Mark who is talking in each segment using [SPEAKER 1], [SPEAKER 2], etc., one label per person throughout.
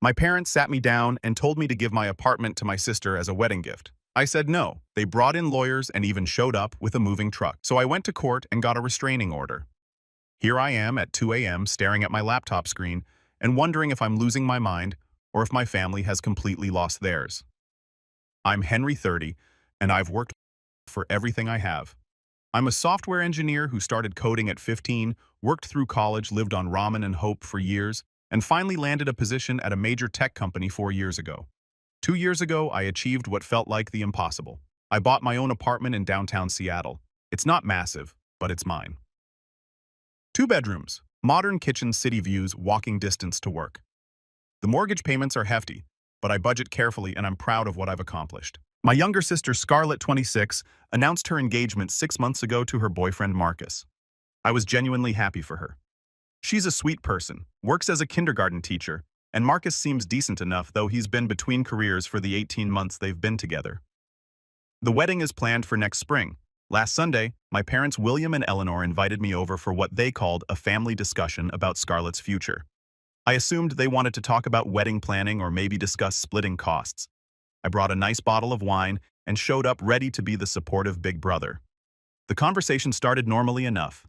[SPEAKER 1] My parents sat me down and told me to give my apartment to my sister as a wedding gift. I said no. They brought in lawyers and even showed up with a moving truck. So I went to court and got a restraining order. Here I am at 2 a.m. staring at my laptop screen and wondering if I'm losing my mind or if my family has completely lost theirs. I'm Henry 30, and I've worked for everything I have. I'm a software engineer who started coding at 15, worked through college, lived on ramen and hope for years, and finally landed a position at a major tech company 4 years ago. 2 years ago, I achieved what felt like the impossible. I bought my own apartment in downtown Seattle. It's not massive, but it's mine. 2 bedrooms, modern kitchen, city views, walking distance to work. The mortgage payments are hefty, but I budget carefully and I'm proud of what I've accomplished. My younger sister, Scarlett, 26, announced her engagement 6 months ago to her boyfriend, Marcus. I was genuinely happy for her. She's a sweet person, works as a kindergarten teacher, and Marcus seems decent enough, though he's been between careers for the 18 months they've been together. The wedding is planned for next spring. Last Sunday, my parents William and Eleanor invited me over for what they called a family discussion about Scarlett's future. I assumed they wanted to talk about wedding planning or maybe discuss splitting costs. I brought a nice bottle of wine and showed up ready to be the supportive big brother. The conversation started normally enough.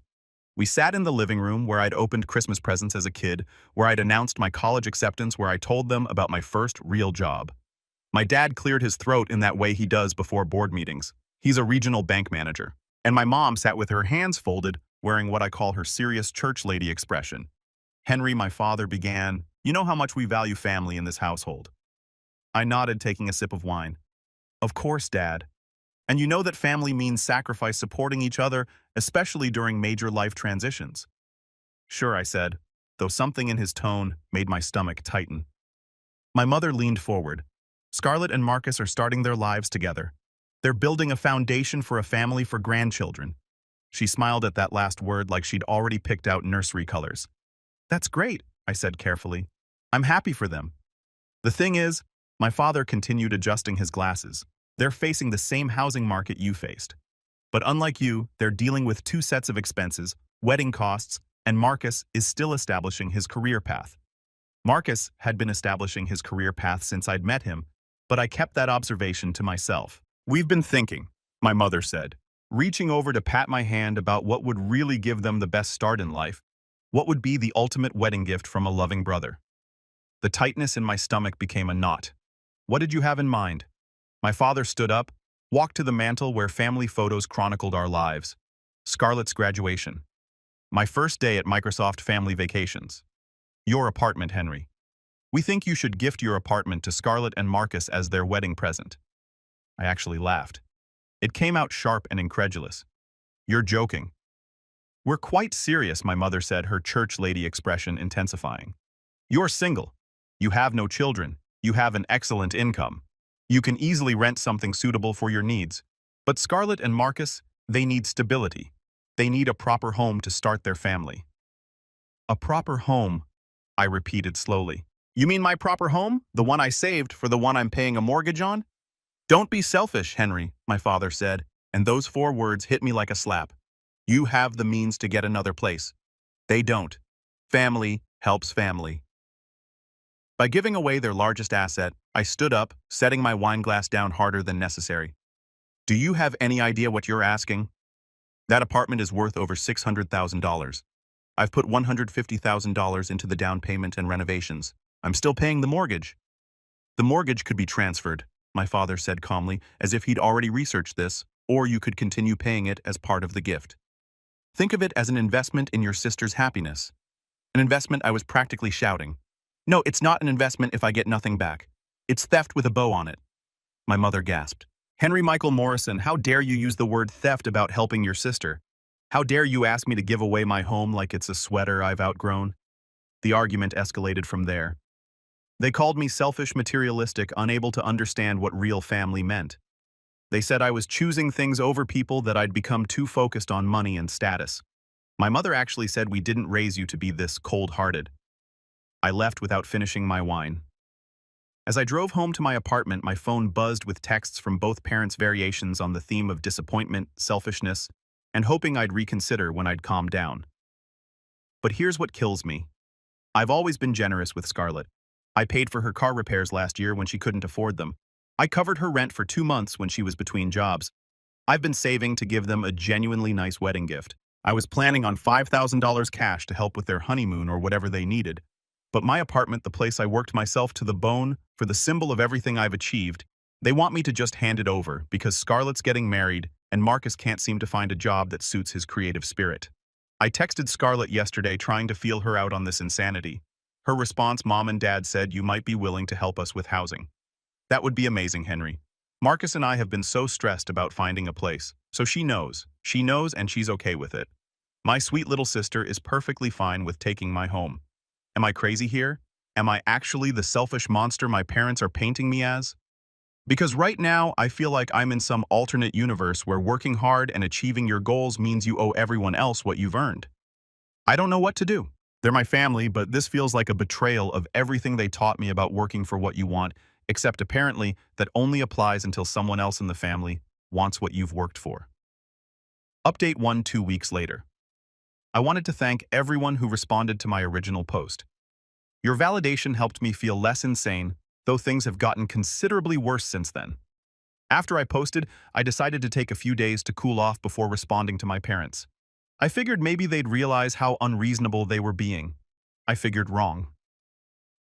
[SPEAKER 1] We sat in the living room where I'd opened Christmas presents as a kid, where I'd announced my college acceptance, where I told them about my first real job. My dad cleared his throat in that way he does before board meetings. He's a regional bank manager. And my mom sat with her hands folded, wearing what I call her serious church lady expression. Henry, my father, began, "You know how much we value family in this household." I nodded, taking a sip of wine. "Of course, Dad. And you know that family means sacrifice, supporting each other, especially during major life transitions." "Sure," I said, though something in his tone made my stomach tighten. My mother leaned forward. "Scarlett and Marcus are starting their lives together. They're building a foundation for a family, for grandchildren." She smiled at that last word like she'd already picked out nursery colors. "That's great," I said carefully. "I'm happy for them. The thing is," my father continued, adjusting his glasses, "they're facing the same housing market you faced. But unlike you, they're dealing with 2 sets of expenses, wedding costs, and Marcus is still establishing his career path." Marcus had been establishing his career path since I'd met him, but I kept that observation to myself. "We've been thinking," my mother said, reaching over to pat my hand, "about what would really give them the best start in life. What would be the ultimate wedding gift from a loving brother?" The tightness in my stomach became a knot. "What did you have in mind?" My father stood up, walked to the mantel where family photos chronicled our lives. Scarlett's graduation. My first day at Microsoft family vacations. Your apartment, Henry. We think you should gift your apartment to Scarlett and Marcus as their wedding present. I actually laughed. It came out sharp and incredulous. You're joking. We're quite serious, my mother said, her church lady expression intensifying. You're single. You have no children. You have an excellent income. You can easily rent something suitable for your needs. But Scarlett and Marcus, they need stability. They need a proper home to start their family. A proper home, I repeated slowly. You mean my proper home? The one I saved for the one I'm paying a mortgage on? Don't be selfish, Henry, my father said, and those 4 words hit me like a slap. You have the means to get another place. They don't. Family helps family. By giving away their largest asset, I stood up, setting my wine glass down harder than necessary. Do you have any idea what you're asking? That apartment is worth over $600,000. I've put $150,000 into the down payment and renovations. I'm still paying the mortgage. The mortgage could be transferred, my father said calmly, as if he'd already researched this, or you could continue paying it as part of the gift. Think of it as an investment in your sister's happiness. An investment, I was practically shouting. No, it's not an investment if I get nothing back. It's theft with a bow on it. My mother gasped. Henry Michael Morrison, how dare you use the word theft about helping your sister? How dare you ask me to give away my home like it's a sweater I've outgrown? The argument escalated from there. They called me selfish, materialistic, unable to understand what real family meant. They said I was choosing things over people, that I'd become too focused on money and status. My mother actually said we didn't raise you to be this cold-hearted. I left without finishing my wine. As I drove home to my apartment, my phone buzzed with texts from both parents' variations on the theme of disappointment, selfishness, and hoping I'd reconsider when I'd calmed down. But here's what kills me. I've always been generous with Scarlett. I paid for her car repairs last year when she couldn't afford them. I covered her rent for 2 months when she was between jobs. I've been saving to give them a genuinely nice wedding gift. I was planning on $5,000 cash to help with their honeymoon or whatever they needed. But my apartment, the place I worked myself to the bone for the symbol of everything I've achieved, they want me to just hand it over because Scarlett's getting married and Marcus can't seem to find a job that suits his creative spirit. I texted Scarlett yesterday trying to feel her out on this insanity. Her response, Mom and Dad said you might be willing to help us with housing. That would be amazing, Henry. Marcus and I have been so stressed about finding a place, so she knows. She knows and she's okay with it. My sweet little sister is perfectly fine with taking my home. Am I crazy here? Am I actually the selfish monster my parents are painting me as? Because right now, I feel like I'm in some alternate universe where working hard and achieving your goals means you owe everyone else what you've earned. I don't know what to do. They're my family, but this feels like a betrayal of everything they taught me about working for what you want, except apparently that only applies until someone else in the family wants what you've worked for. Update 2 weeks later. I wanted to thank everyone who responded to my original post. Your validation helped me feel less insane, though things have gotten considerably worse since then. After I posted, I decided to take a few days to cool off before responding to my parents. I figured maybe they'd realize how unreasonable they were being. I figured wrong.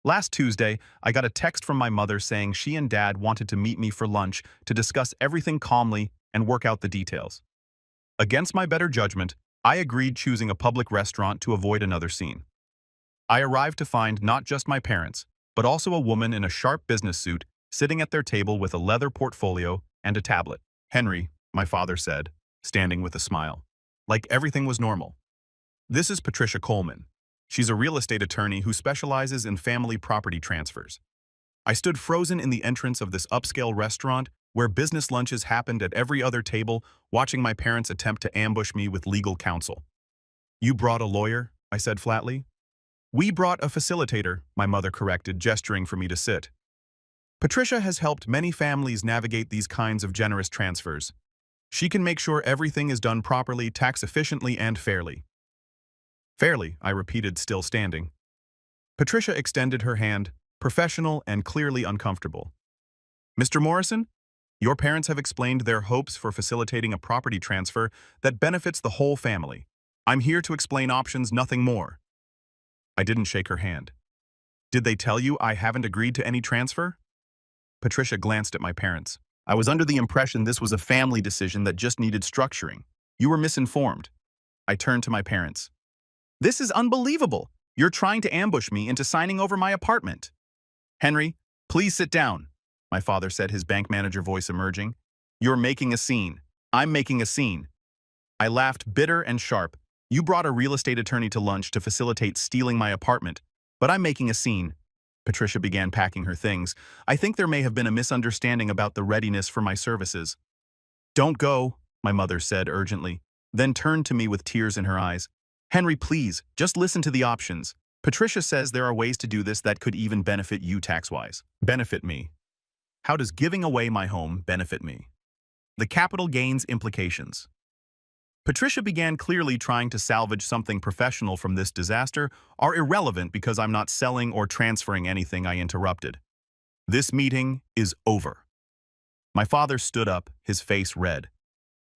[SPEAKER 1] Last Tuesday, I got a text from my mother saying she and Dad wanted to meet me for lunch to discuss everything calmly and work out the details. Against my better judgment, I agreed, choosing a public restaurant to avoid another scene. I arrived to find not just my parents, but also a woman in a sharp business suit sitting at their table with a leather portfolio and a tablet. Henry, my father said, standing with a smile. Like everything was normal. This is Patricia Coleman. She's a real estate attorney who specializes in family property transfers. I stood frozen in the entrance of this upscale restaurant where business lunches happened at every other table, watching my parents attempt to ambush me with legal counsel. You brought a lawyer? I said flatly. We brought a facilitator, my mother corrected, gesturing for me to sit. Patricia has helped many families navigate these kinds of generous transfers. She can make sure everything is done properly, tax efficiently, and fairly. Fairly, I repeated, still standing. Patricia extended her hand, professional and clearly uncomfortable. Mr. Morrison, your parents have explained their hopes for facilitating a property transfer that benefits the whole family. I'm here to explain options, nothing more. I didn't shake her hand. Did they tell you I haven't agreed to any transfer? Patricia glanced at my parents. I was under the impression this was a family decision that just needed structuring. You were misinformed. I turned to my parents. This is unbelievable. You're trying to ambush me into signing over my apartment. Henry, please sit down, my father said, his bank manager voice emerging. You're making a scene. I'm making a scene. I laughed, bitter and sharp. You brought a real estate attorney to lunch to facilitate stealing my apartment, but I'm making a scene. Patricia began packing her things. I think there may have been a misunderstanding about the readiness for my services. Don't go, my mother said urgently, then turned to me with tears in her eyes. Henry, please, just listen to the options. Patricia says there are ways to do this that could even benefit you tax-wise. Benefit me. How does giving away my home benefit me? The capital gains implications. Patricia began, clearly trying to salvage something professional from this disaster, are irrelevant because I'm not selling or transferring anything. I interrupted. This meeting is over. My father stood up, his face red.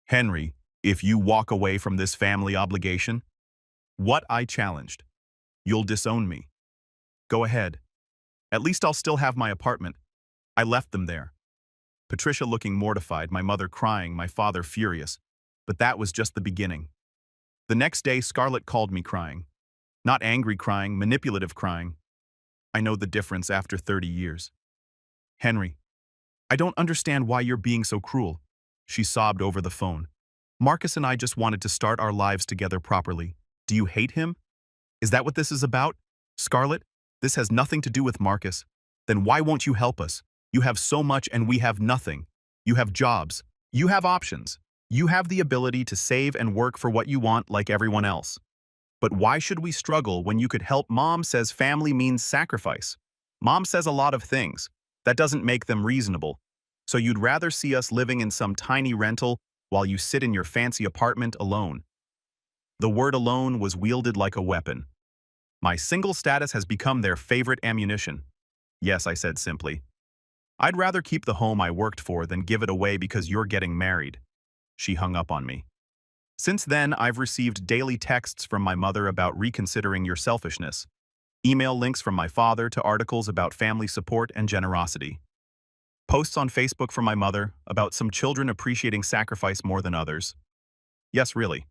[SPEAKER 1] Henry, if you walk away from this family obligation, what? I challenged. You'll disown me. Go ahead. At least I'll still have my apartment. I left them there. Patricia looking mortified, my mother crying, my father furious. But that was just the beginning. The next day, Scarlett called me crying. Not angry crying, manipulative crying. I know the difference after 30 years. Henry, I don't understand why you're being so cruel. She sobbed over the phone. Marcus and I just wanted to start our lives together properly. Do you hate him? Is that what this is about? Scarlett, this has nothing to do with Marcus. Then why won't you help us? You have so much and we have nothing. You have jobs. You have options. You have the ability to save and work for what you want like everyone else. But why should we struggle when you could help? Mom says family means sacrifice. Mom says a lot of things. That doesn't make them reasonable. So you'd rather see us living in some tiny rental while you sit in your fancy apartment alone. The word alone was wielded like a weapon. My single status has become their favorite ammunition. Yes, I said simply. I'd rather keep the home I worked for than give it away because you're getting married. She hung up on me. Since then, I've received daily texts from my mother about reconsidering your selfishness, email links from my father to articles about family support and generosity, posts on Facebook from my mother about some children appreciating sacrifice more than others. Yes, really.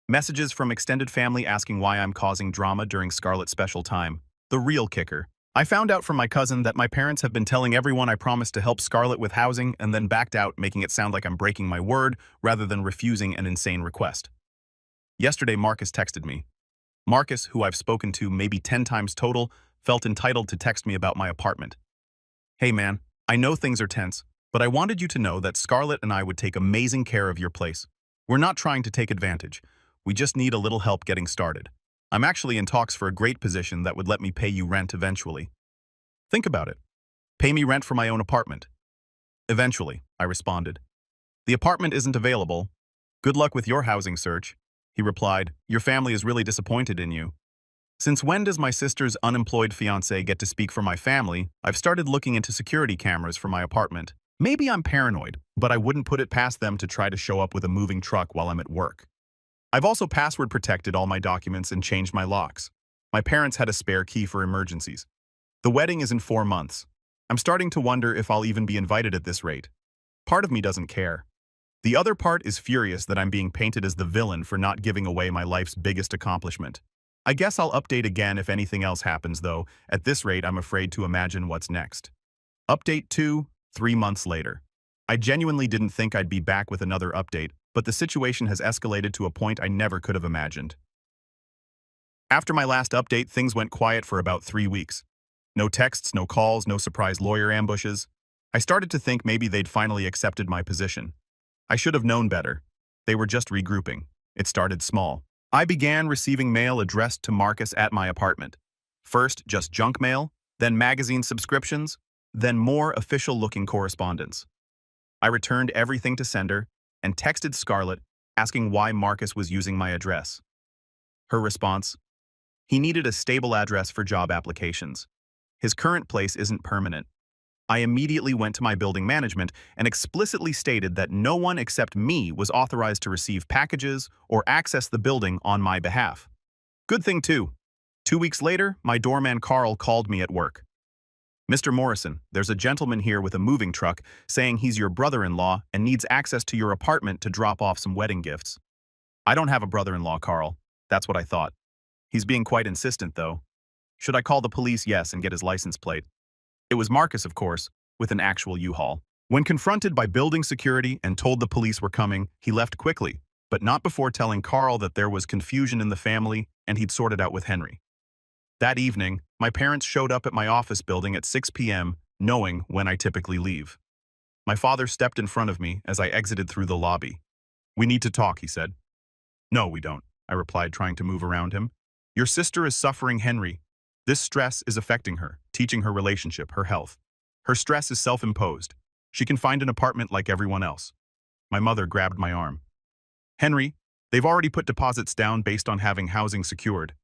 [SPEAKER 1] Messages from extended family asking why I'm causing drama during Scarlett's special time. The real kicker. I found out from my cousin that my parents have been telling everyone I promised to help Scarlett with housing and then backed out, making it sound like I'm breaking my word rather than refusing an insane request. Yesterday, Marcus texted me. Marcus, who I've spoken to maybe 10 times total, felt entitled to text me about my apartment. Hey man, I know things are tense, but I wanted you to know that Scarlett and I would take amazing care of your place. We're not trying to take advantage. We just need a little help getting started. I'm actually in talks for a great position that would let me pay you rent eventually. Think about it. Pay me rent for my own apartment. Eventually, I responded. The apartment isn't available. Good luck with your housing search. He replied, your family is really disappointed in you. Since when does my sister's unemployed fiancé get to speak for my family? I've started looking into security cameras for my apartment. Maybe I'm paranoid, but I wouldn't put it past them to try to show up with a moving truck while I'm at work. I've also password protected all my documents and changed my locks. My parents had a spare key for emergencies. The wedding is in 4 months. I'm starting to wonder if I'll even be invited at this rate. Part of me doesn't care. The other part is furious that I'm being painted as the villain for not giving away my life's biggest accomplishment. I guess I'll update again if anything else happens, though. At this rate, I'm afraid to imagine what's next. Update 2, 3 months later. I genuinely didn't think I'd be back with another update, but the situation has escalated to a point I never could have imagined. After my last update, things went quiet for about 3 weeks. No texts, no calls, no surprise lawyer ambushes. I started to think maybe they'd finally accepted my position. I should have known better. They were just regrouping. It started small. I began receiving mail addressed to Marcus at my apartment. First, just junk mail, then magazine subscriptions, then more official-looking correspondence. I returned everything to sender and texted Scarlett asking why Marcus was using my address. Her response: he needed a stable address for job applications. His current place isn't permanent. I immediately went to my building management and explicitly stated that no one except me was authorized to receive packages or access the building on my behalf. Good thing, too. 2 weeks later, my doorman Carl called me at work. Mr. Morrison, there's a gentleman here with a moving truck saying he's your brother-in-law and needs access to your apartment to drop off some wedding gifts. I don't have a brother-in-law, Carl. That's what I thought. He's being quite insistent, though. Should I call the police? Yes, and get his license plate. It was Marcus, of course, with an actual U-Haul. When confronted by building security and told the police were coming, he left quickly, but not before telling Carl that there was confusion in the family and he'd sort it out with Henry. That evening, my parents showed up at my office building at 6 p.m., knowing when I typically leave. My father stepped in front of me as I exited through the lobby. We need to talk, he said. No, we don't, I replied, trying to move around him. Your sister is suffering, Henry. This stress is affecting her, teaching her relationship, her health. Her stress is self-imposed. She can find an apartment like everyone else. My mother grabbed my arm. Henry, they've already put deposits down based on having housing secured.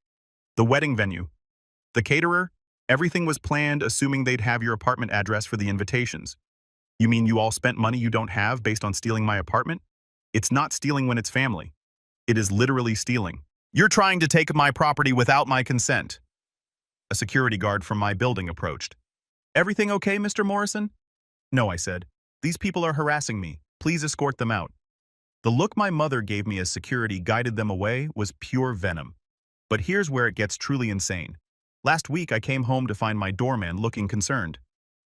[SPEAKER 1] The wedding venue, the caterer, everything was planned assuming they'd have your apartment address for the invitations. You mean you all spent money you don't have based on stealing my apartment? It's not stealing when it's family. It is literally stealing. You're trying to take my property without my consent. A security guard from my building approached. Everything okay, Mr. Morrison? No, I said. These people are harassing me. Please escort them out. The look my mother gave me as security guided them away was pure venom. But here's where it gets truly insane. Last week, I came home to find my doorman looking concerned.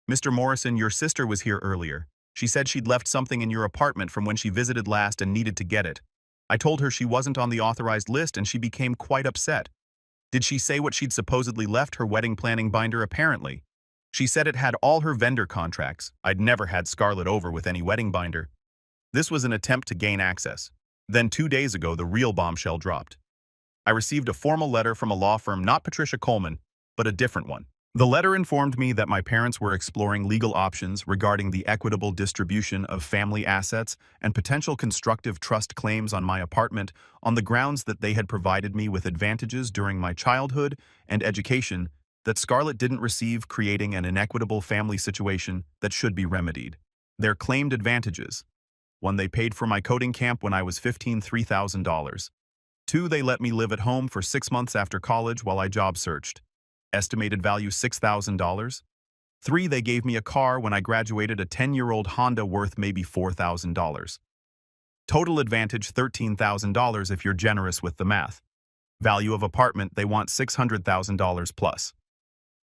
[SPEAKER 1] Mr. Morrison, your sister was here earlier. She said she'd left something in your apartment from when she visited last and needed to get it. I told her she wasn't on the authorized list and she became quite upset. Did she say what she'd supposedly left? Her wedding planning binder, apparently. She said it had all her vendor contracts. I'd never had Scarlett over with any wedding binder. This was an attempt to gain access. Then 2 days ago, the real bombshell dropped. I received a formal letter from a law firm, not Patricia Coleman, but a different one. The letter informed me that my parents were exploring legal options regarding the equitable distribution of family assets and potential constructive trust claims on my apartment on the grounds that they had provided me with advantages during my childhood and education that Scarlett didn't receive, creating an inequitable family situation that should be remedied. Their claimed advantages. 1. They paid for my coding camp when I was 15, $3,000. 2. They let me live at home for 6 months after college while I job searched. Estimated value $6,000. 3. They gave me a car when I graduated, a 10-year-old Honda worth maybe $4,000. Total advantage $13,000 if you're generous with the math. Value of apartment, they want $600,000 plus.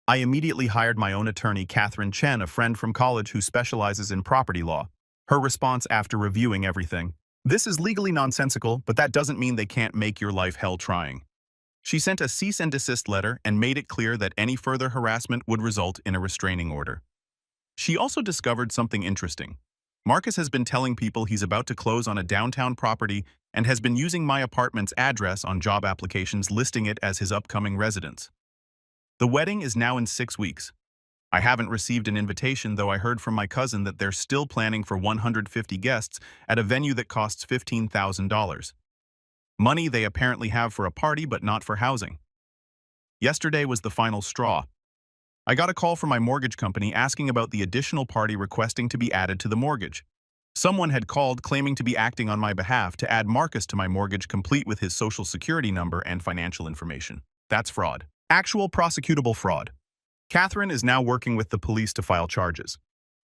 [SPEAKER 1] I immediately hired my own attorney, Catherine Chen, a friend from college who specializes in property law. Her response after reviewing everything: "This is legally nonsensical, but that doesn't mean they can't make your life hell trying." She sent a cease and desist letter and made it clear that any further harassment would result in a restraining order. She also discovered something interesting. Marcus has been telling people he's about to close on a downtown property and has been using my apartment's address on job applications, listing it as his upcoming residence. The wedding is now in 6 weeks. I haven't received an invitation, though I heard from my cousin that they're still planning for 150 guests at a venue that costs $15,000. Money they apparently have for a party, but not for housing. Yesterday was the final straw. I got a call from my mortgage company asking about the additional party requesting to be added to the mortgage. Someone had called claiming to be acting on my behalf to add Marcus to my mortgage, complete with his social security number and financial information. That's fraud. Actual prosecutable fraud. Catherine is now working with the police to file charges.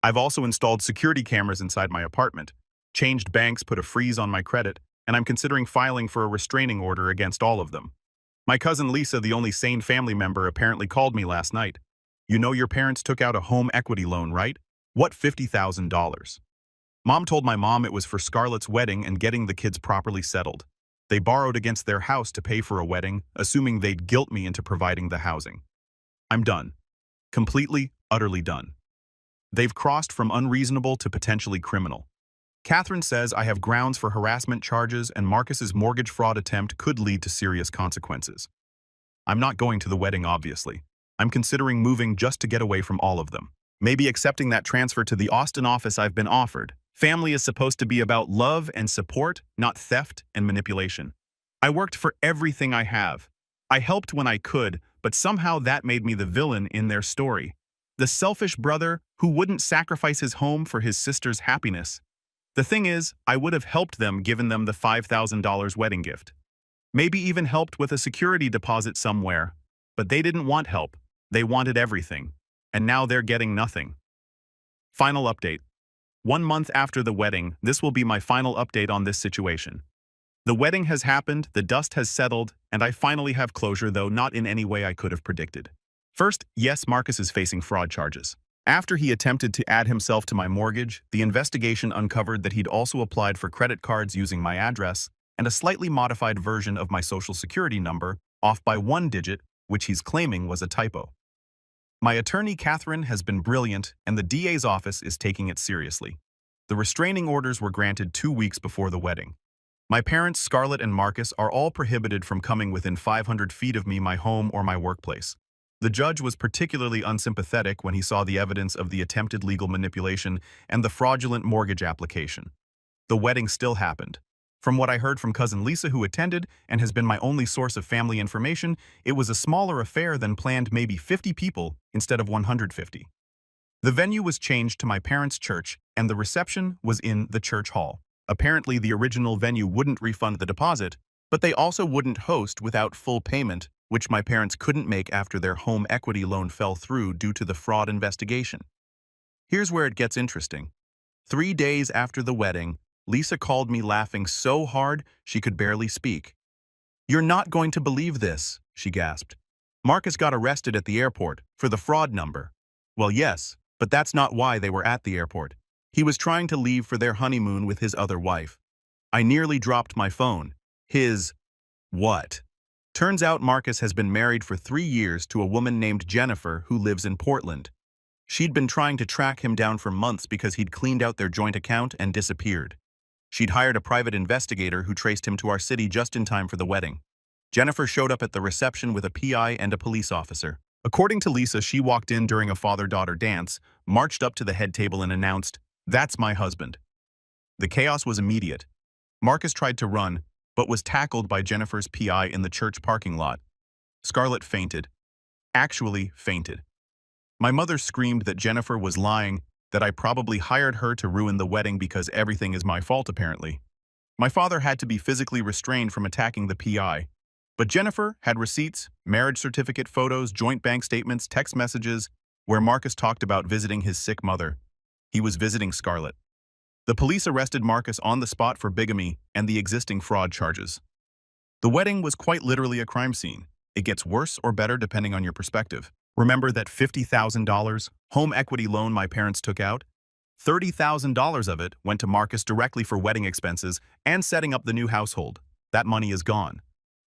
[SPEAKER 1] I've also installed security cameras inside my apartment, changed banks, put a freeze on my credit, and I'm considering filing for a restraining order against all of them. My cousin Lisa, the only sane family member, apparently called me last night. "You know your parents took out a home equity loan, right? What, $50,000? Mom told my mom it was for Scarlett's wedding and getting the kids properly settled. They borrowed against their house to pay for a wedding, assuming they'd guilt me into providing the housing. I'm done. Completely, utterly done. They've crossed from unreasonable to potentially criminal. Catherine says I have grounds for harassment charges and Marcus's mortgage fraud attempt could lead to serious consequences. I'm not going to the wedding, obviously. I'm considering moving just to get away from all of them. Maybe accepting that transfer to the Austin office I've been offered. Family is supposed to be about love and support, not theft and manipulation. I worked for everything I have. I helped when I could, but somehow that made me the villain in their story. The selfish brother who wouldn't sacrifice his home for his sister's happiness. The thing is, I would have helped them, given them the $5,000 wedding gift. Maybe even helped with a security deposit somewhere. But they didn't want help. They wanted everything. And now they're getting nothing. Final update. 1 month after the wedding, this will be my final update on this situation. The wedding has happened, the dust has settled, and I finally have closure, though not in any way I could have predicted. First, yes, Marcus is facing fraud charges. After he attempted to add himself to my mortgage, the investigation uncovered that he'd also applied for credit cards using my address and a slightly modified version of my social security number, off by 1 digit, which he's claiming was a typo. My attorney, Catherine, has been brilliant, and the DA's office is taking it seriously. The restraining orders were granted 2 weeks before the wedding. My parents, Scarlett and Marcus, are all prohibited from coming within 500 feet of me, my home, or my workplace. The judge was particularly unsympathetic when he saw the evidence of the attempted legal manipulation and the fraudulent mortgage application. The wedding still happened. From what I heard from cousin Lisa, who attended and has been my only source of family information, it was a smaller affair than planned, maybe 50 people instead of 150. The venue was changed to my parents' church, and the reception was in the church hall. Apparently, the original venue wouldn't refund the deposit, but they also wouldn't host without full payment, which my parents couldn't make after their home equity loan fell through due to the fraud investigation. Here's where it gets interesting. 3 days after the wedding, Lisa called me laughing so hard she could barely speak. "You're not going to believe this," she gasped. "Marcus got arrested at the airport for the fraud number." Well, yes, but that's not why they were at the airport. He was trying to leave for their honeymoon with his other wife. I nearly dropped my phone. His what? Turns out Marcus has been married for 3 years to a woman named Jennifer who lives in Portland. She'd been trying to track him down for months because he'd cleaned out their joint account and disappeared. She'd hired a private investigator who traced him to our city just in time for the wedding. Jennifer showed up at the reception with a PI and a police officer. According to Lisa, she walked in during a father-daughter dance, marched up to the head table and announced, "That's my husband." The chaos was immediate. Marcus tried to run, but was tackled by Jennifer's PI in the church parking lot. Scarlett fainted. actually fainted. My mother screamed that Jennifer was lying, that I probably hired her to ruin the wedding because everything is my fault apparently. My father had to be physically restrained from attacking the PI. But Jennifer had receipts, marriage certificate photos, joint bank statements, text messages, where Marcus talked about visiting his sick mother. He was visiting Scarlett. The police arrested Marcus on the spot for bigamy and the existing fraud charges. The wedding was quite literally a crime scene. It gets worse or better depending on your perspective. Remember that $50,000 home equity loan my parents took out? $30,000 of it went to Marcus directly for wedding expenses and setting up the new household. That money is gone.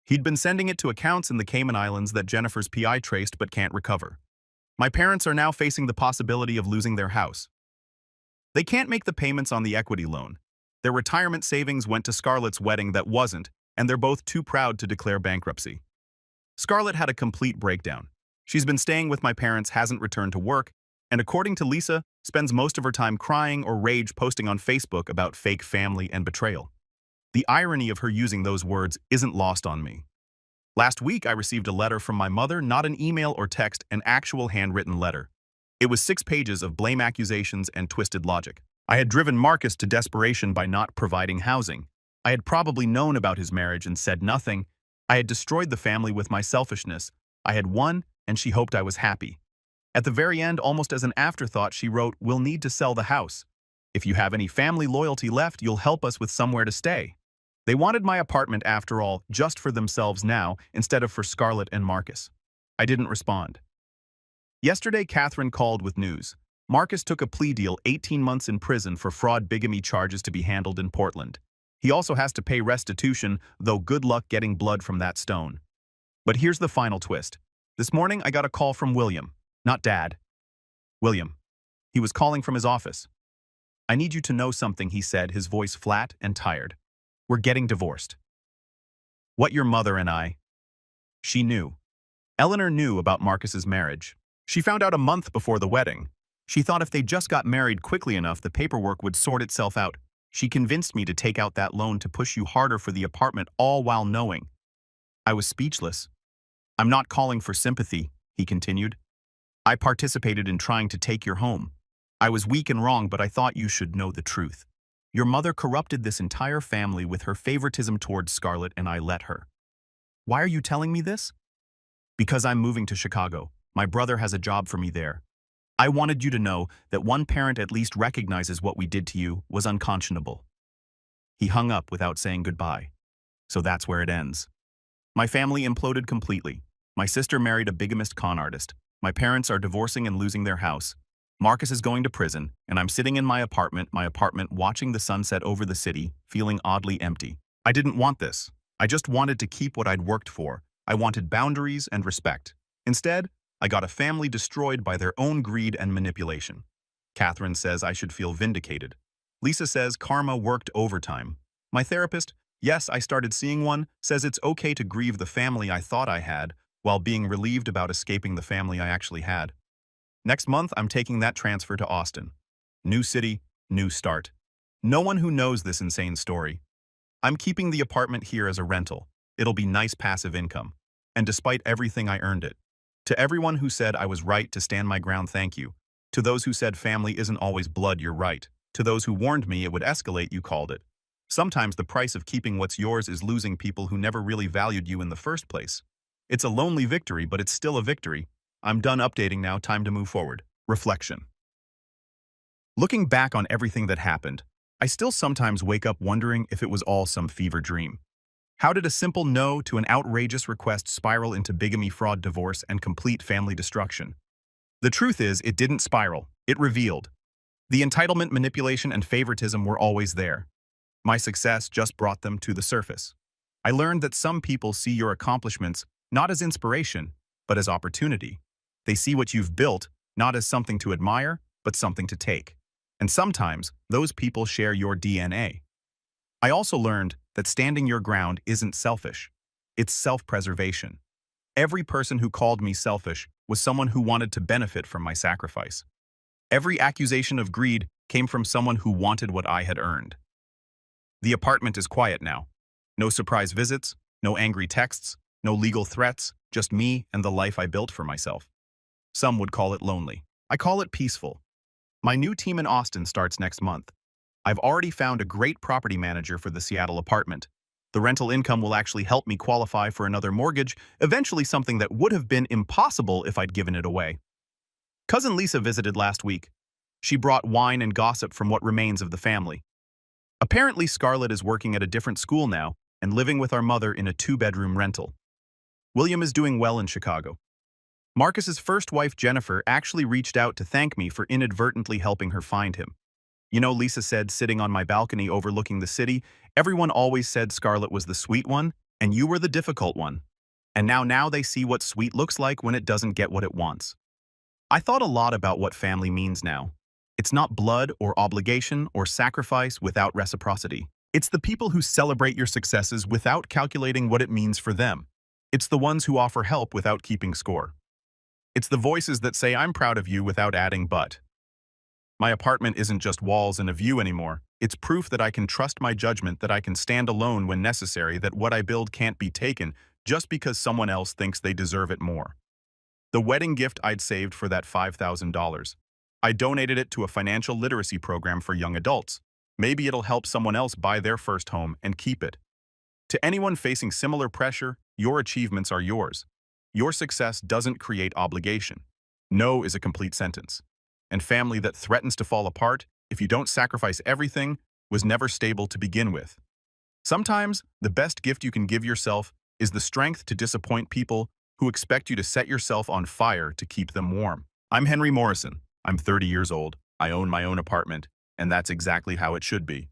[SPEAKER 1] He'd been sending it to accounts in the Cayman Islands that Jennifer's PI traced but can't recover. My parents are now facing the possibility of losing their house. They can't make the payments on the equity loan. Their retirement savings went to Scarlett's wedding that wasn't, and they're both too proud to declare bankruptcy. Scarlett had a complete breakdown. She's been staying with my parents, hasn't returned to work, and according to Lisa, spends most of her time crying or rage posting on Facebook about fake family and betrayal. The irony of her using those words isn't lost on me. Last week, I received a letter from my mother, not an email or text, an actual handwritten letter. It was 6 pages of blame accusations and twisted logic. I had driven Marcus to desperation by not providing housing. I had probably known about his marriage and said nothing. I had destroyed the family with my selfishness. I had won, and she hoped I was happy. At the very end, almost as an afterthought, she wrote, "We'll need to sell the house. If you have any family loyalty left, you'll help us with somewhere to stay." They wanted my apartment, after all, just for themselves now, instead of for Scarlett and Marcus. I didn't respond. Yesterday, Catherine called with news. Marcus took a plea deal, 18 months in prison for fraud bigamy charges to be handled in Portland. He also has to pay restitution, though good luck getting blood from that stone. But here's the final twist. This morning, I got a call from William, not Dad. William. He was calling from his office. "I need you to know something," he said, his voice flat and tired. "We're getting divorced." What, your mother and I? She knew. Eleanor knew about Marcus's marriage. She found out a month before the wedding. She thought if they just got married quickly enough, the paperwork would sort itself out. She convinced me to take out that loan to push you harder for the apartment, all while knowing. I was speechless. "I'm not calling for sympathy," he continued. "I participated in trying to take your home. I was weak and wrong, but I thought you should know the truth. Your mother corrupted this entire family with her favoritism towards Scarlett, and I let her." "Why are you telling me this?" "Because I'm moving to Chicago. My brother has a job for me there. I wanted you to know that one parent at least recognizes what we did to you was unconscionable." He hung up without saying goodbye. So that's where it ends. My family imploded completely. My sister married a bigamist con artist. My parents are divorcing and losing their house. Marcus is going to prison, and I'm sitting in my apartment watching the sunset over the city, feeling oddly empty. I didn't want this. I just wanted to keep what I'd worked for. I wanted boundaries and respect. Instead, I got a family destroyed by their own greed and manipulation. Catherine says I should feel vindicated. Lisa says karma worked overtime. My therapist, yes, I started seeing one, says it's okay to grieve the family I thought I had, while being relieved about escaping the family I actually had. Next month, I'm taking that transfer to Austin. New city, new start. No one who knows this insane story. I'm keeping the apartment here as a rental. It'll be nice passive income. And despite everything, I earned it. To everyone who said I was right to stand my ground, thank you. To those who said family isn't always blood, you're right. To those who warned me it would escalate, you called it. Sometimes the price of keeping what's yours is losing people who never really valued you in the first place. It's a lonely victory, but it's still a victory. I'm done updating now, time to move forward. Reflection. Looking back on everything that happened, I still sometimes wake up wondering if it was all some fever dream. How did a simple no to an outrageous request spiral into bigamy, fraud, divorce, and complete family destruction? The truth is, it didn't spiral. It revealed. The entitlement, manipulation, and favoritism were always there. My success just brought them to the surface. I learned that some people see your accomplishments not as inspiration, but as opportunity. They see what you've built not as something to admire, but something to take. And sometimes, those people share your DNA. I also learned that standing your ground isn't selfish. It's self-preservation. Every person who called me selfish was someone who wanted to benefit from my sacrifice. Every accusation of greed came from someone who wanted what I had earned. The apartment is quiet now. No surprise visits, no angry texts, No legal threats, just me and the life I built for myself. Some would call it lonely. I call it peaceful. My new team in Austin starts next month. I've already found a great property manager for the Seattle apartment. The rental income will actually help me qualify for another mortgage, eventually something that would have been impossible if I'd given it away. Cousin Lisa visited last week. She brought wine and gossip from what remains of the family. Apparently, Scarlett is working at a different school now and living with our mother in a two-bedroom rental. William is doing well in Chicago. Marcus's first wife, Jennifer, actually reached out to thank me for inadvertently helping her find him. You know, Lisa said, sitting on my balcony overlooking the city, everyone always said Scarlett was the sweet one, and you were the difficult one. And now they see what sweet looks like when it doesn't get what it wants. I thought a lot about what family means now. It's not blood or obligation or sacrifice without reciprocity. It's the people who celebrate your successes without calculating what it means for them. It's the ones who offer help without keeping score. It's the voices that say, I'm proud of you without adding but. My apartment isn't just walls and a view anymore. It's proof that I can trust my judgment, that I can stand alone when necessary, that what I build can't be taken just because someone else thinks they deserve it more. The wedding gift I'd saved for that $5,000. I donated it to a financial literacy program for young adults. Maybe it'll help someone else buy their first home and keep it. To anyone facing similar pressure, your achievements are yours. Your success doesn't create obligation. No is a complete sentence. And family that threatens to fall apart if you don't sacrifice everything was never stable to begin with. Sometimes, the best gift you can give yourself is the strength to disappoint people who expect you to set yourself on fire to keep them warm. I'm Henry Morrison. I'm 30 years old. I own my own apartment, and that's exactly how it should be.